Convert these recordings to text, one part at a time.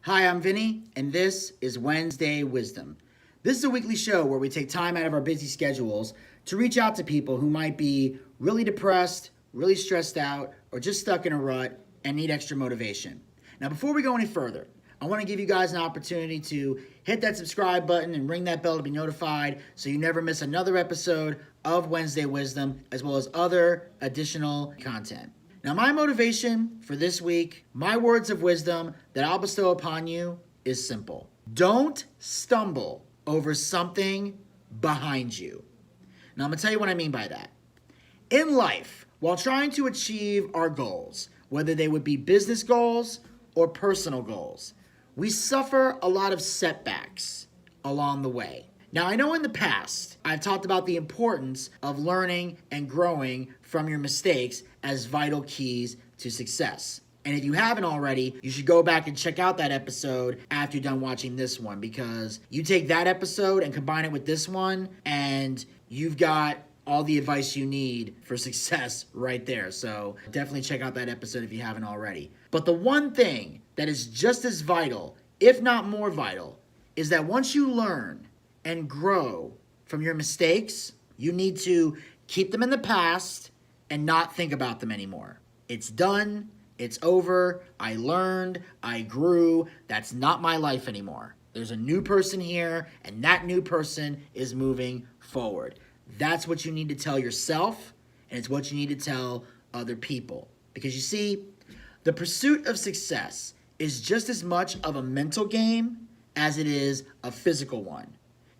Hi, I'm Vinny, and this is Wednesday Wisdom. This is a weekly show where we take time out of our busy schedules to reach out to people who might be really depressed, really stressed out, or just stuck in a rut and need extra motivation. Now, before we go any further, I want to give you guys an opportunity to hit that subscribe button and ring that bell to be notified so you never miss another episode of Wednesday Wisdom, as well as other additional content. Now, my motivation for this week, my words of wisdom that I'll bestow upon you is simple. Don't stumble over something behind you. Now, I'm going to tell you what I mean by that. In life, while trying to achieve our goals, whether they would be business goals or personal goals, we suffer a lot of setbacks along the way. Now, I know in the past, I've talked about the importance of learning and growing from your mistakes as vital keys to success. And if you haven't already, you should go back and check out that episode after you're done watching this one, because you take that episode and combine it with this one, and you've got all the advice you need for success right there. So definitely check out that episode if you haven't already. But the one thing that is just as vital, if not more vital, is that once you learn and grow from your mistakes, you need to keep them in the past and not think about them anymore. It's done. It's over. I learned. I grew. That's not my life anymore. There's a new person here, and that new person is moving forward. That's what you need to tell yourself, and it's what you need to tell other people. Because you see, the pursuit of success is just as much of a mental game as it is a physical one.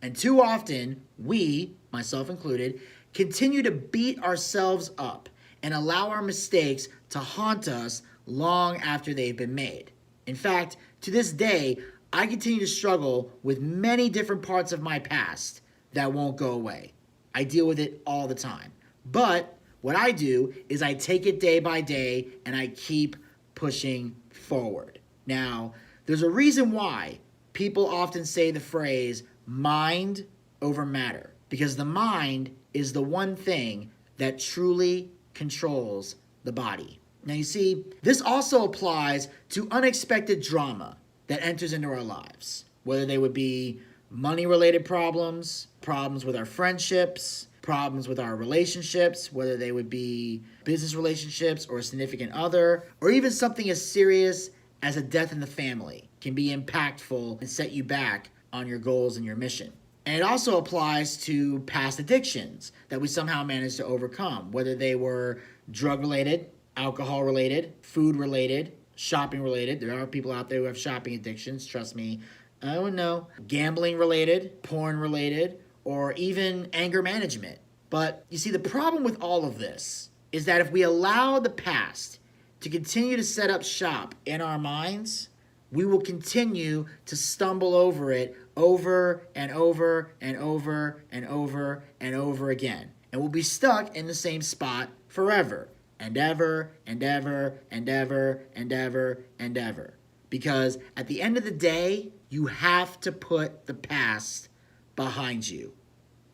And too often, we, myself included, continue to beat ourselves up and allow our mistakes to haunt us long after they've been made. In fact, to this day, I continue to struggle with many different parts of my past that won't go away. I deal with it all the time. But what I do is I take it day by day and I keep pushing forward. Now, there's a reason why people often say the phrase mind over matter, because the mind is the one thing that truly controls the body. Now, you see, this also applies to unexpected drama that enters into our lives, whether they would be money-related problems, problems with our friendships, problems with our relationships, whether they would be business relationships or a significant other, or even something as serious as a death in the family can be impactful and set you back on your goals and your mission. And it also applies to past addictions that we somehow managed to overcome, whether they were drug-related, alcohol-related, food-related, shopping-related. There are people out there who have shopping addictions, trust me. I don't know. Gambling-related, porn-related, or even anger management. But you see, the problem with all of this is that if we allow the past to continue to set up shop in our minds, we will continue to stumble over it over and over and over and over and over again. And we'll be stuck in the same spot forever and ever and ever and ever and ever and ever. Because at the end of the day, you have to put the past behind you.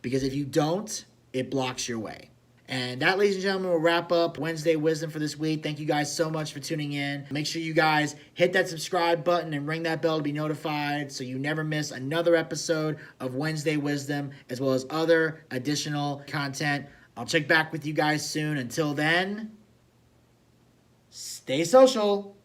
Because if you don't, it blocks your way. And that, ladies and gentlemen, will wrap up Wednesday Wisdom for this week. Thank you guys so much for tuning in. Make sure you guys hit that subscribe button and ring that bell to be notified so you never miss another episode of Wednesday Wisdom, as well as other additional content. I'll check back with you guys soon. Until then, stay social.